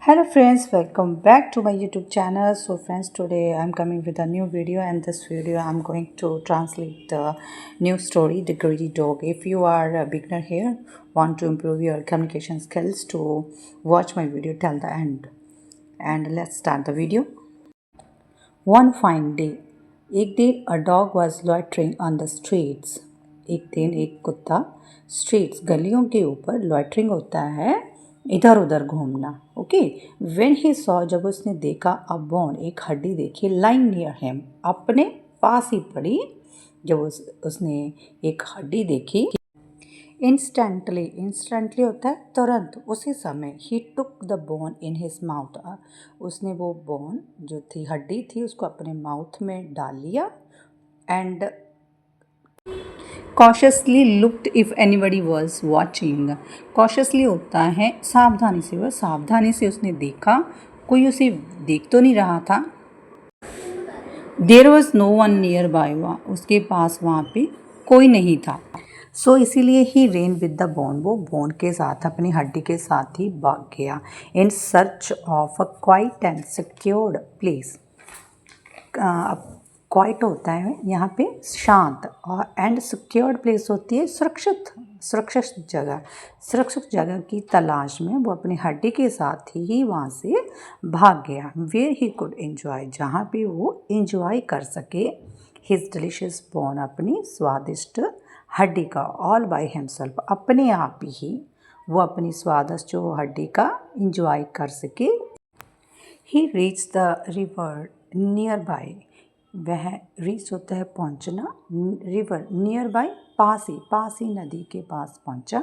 Hello friends, welcome back to my YouTube channel. So friends, today I'm coming with a new video, and this video I'm going to translate the new story, The Greedy Dog. If you are a beginner here, want to improve your communication skills, to watch my video till the end. And let's start the video. One fine day, एक दिन a dog was loitering on the streets. एक दिन एक कुत्ता streets गलियों के ऊपर loitering होता है, इधर उधर घूमना. ओके. व्हेन ही सॉ, जब उसने देखा, अ बोन, एक हड्डी देखी, लाइंग नियर हिम, अपने पास ही पड़ी. जब उसने एक हड्डी देखी, इंस्टेंटली होता है तुरंत, उसी समय. He took the bone in his mouth, उसने वो बोन जो थी, हड्डी थी, उसको अपने माउथ में डाल लिया. And cautiously looked if anybody was watching. Cautiously होता है सावधानी से, वह सावधानी से उसने देखा, कोई उसे देख तो नहीं रहा था. There was no one nearby, उसके पास वहाँ पे कोई नहीं था. सो इसीलिए he ran with the bone, वो बोन के साथ, अपनी हड्डी के साथ ही भाग गया. In search of a quite and secured place. Quite होता है यहाँ पे शांत, और एंड सिक्योर्ड प्लेस होती है सुरक्षित जगह की तलाश में वो अपनी हड्डी के साथ ही वहाँ से भाग गया. वेयर ही कुड एंजॉय, जहाँ पे वो एंजॉय कर सके, हिज डिलीशियस बोन, अपनी स्वादिष्ट हड्डी का, ऑल बाय हिमसेल्फ, अपने आप ही वो अपनी स्वादिष्ट जो हड्डी का एंजॉय कर सके. He reach the river nearby, वह रीच होता है पहुंचना, रिवर नियर बाय पास ही नदी के पास पहुंचा.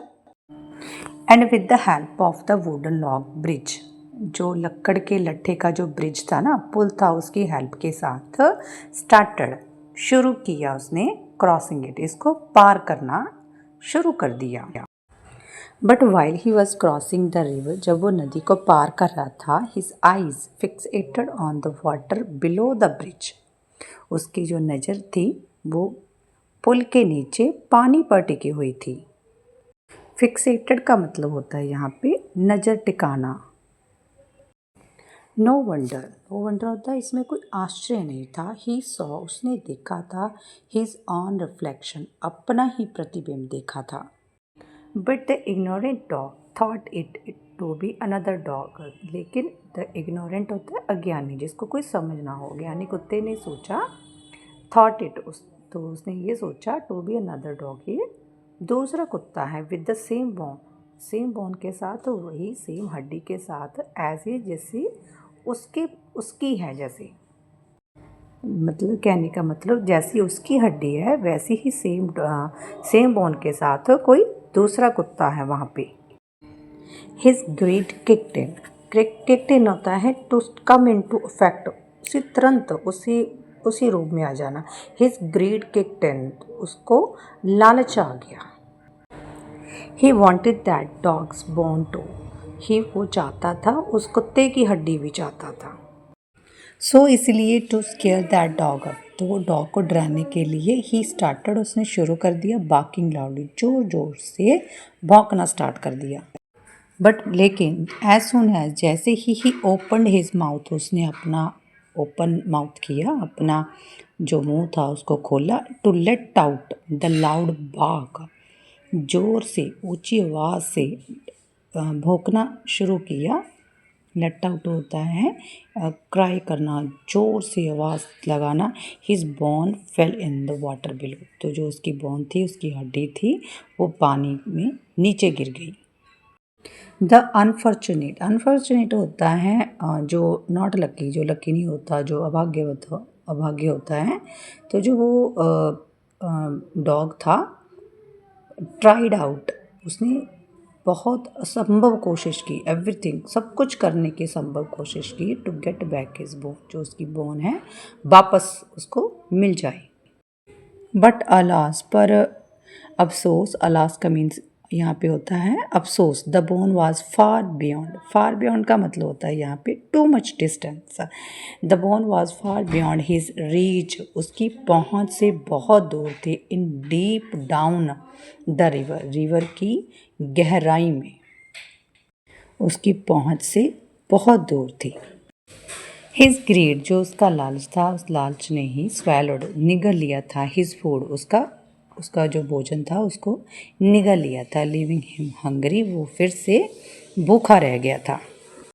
And with the help of the wooden log bridge, जो लक्कड़ के लट्ठे का जो ब्रिज था ना, पुल था, उसकी हेल्प के साथ स्टार्टेड, शुरू किया उसने, क्रॉसिंग इट, इसको पार करना शुरू कर दिया. But while he was crossing the river, जब वो नदी को पार कर रहा था, his eyes fixated on the water below the bridge, उसकी जो नज़र थी वो पुल के नीचे पानी पर टिकी हुई थी. फिक्सेटेड का मतलब होता है यहाँ पे नज़र टिकाना. नो वंडर होता है इसमें कोई आश्चर्य नहीं था. ही सॉ, उसने देखा था, हिज ऑन रिफ्लेक्शन, अपना ही प्रतिबिंब देखा था. But the ignorant dog thought it to be another dog, लेकिन द इग्नोरेंट होता है अज्ञानी, जिसको कोई समझ ना हो. ज्ञानी कुत्ते ने सोचा, थॉट इट, तो उसने ये सोचा, टू बी अनदर डॉग, ये दूसरा कुत्ता है. विद द सेम बोन के साथ, वही सेम हड्डी के साथ, एज ए, जैसे उसकी है, जैसे, मतलब कहने का मतलब जैसी उसकी हड्डी है वैसी ही सेम बोन के साथ कोई दूसरा कुत्ता है वहाँ पे. हिज ग्रीड किक्ड इन होता है to come into effect, उसी तुरंत उसी रूप में आ जाना. हिज ग्रीड किक्ड इन, उसको लालच आ गया. He wanted that dog's bone too, he वो चाहता था, उस कुत्ते की हड्डी भी चाहता था. सो इसलिए to scare that dog up, तो वो डॉग को डराने के लिए ही स्टार्टेड, उसने शुरू कर दिया, बार्किंग लाउडली, जोर से भौंकना स्टार्ट कर दिया. बट लेकिन एज सुन एज, जैसे ही ओपन हिज माउथ, उसने अपना ओपन माउथ किया, अपना जो मुंह था उसको खोला, to let out the loud bark, जोर से ऊंची आवाज़ से भौंकना शुरू किया. लेट आउट होता है क्राई करना, जोर से आवाज़ लगाना. His bone fail in the water below, तो जो उसकी बोन थी, उसकी हड्डी थी, वो पानी में नीचे गिर गई. द अनफॉर्चुनेट होता है जो नॉट लकी, जो लकी नहीं होता, जो अभाग्य होता है. तो जो वो डॉग था, ट्राइड आउट, उसने बहुत असंभव कोशिश की, एवरीथिंग, सब कुछ करने की संभव कोशिश की, to get back his bone, जो उसकी बोन है वापस उसको मिल जाए. बट अलास, पर अफसोस, अलास का मीन्स यहाँ पे होता है अफसोस. The bone was far beyond का मतलब होता है यहाँ पे too much distance. The bone was far beyond his reach, उसकी पहुँच से बहुत दूर थे. इन डीप डाउन द रिवर की गहराई में, उसकी पहुँच से बहुत दूर थी। हिज ग्रीड, जो उसका लालच था, उस लालच ने ही swallowed, निगल लिया था, हिज फूड, उसका जो भोजन था उसको निगल लिया था, लिविंग हिम हंगरी, वो फिर से भूखा रह गया था।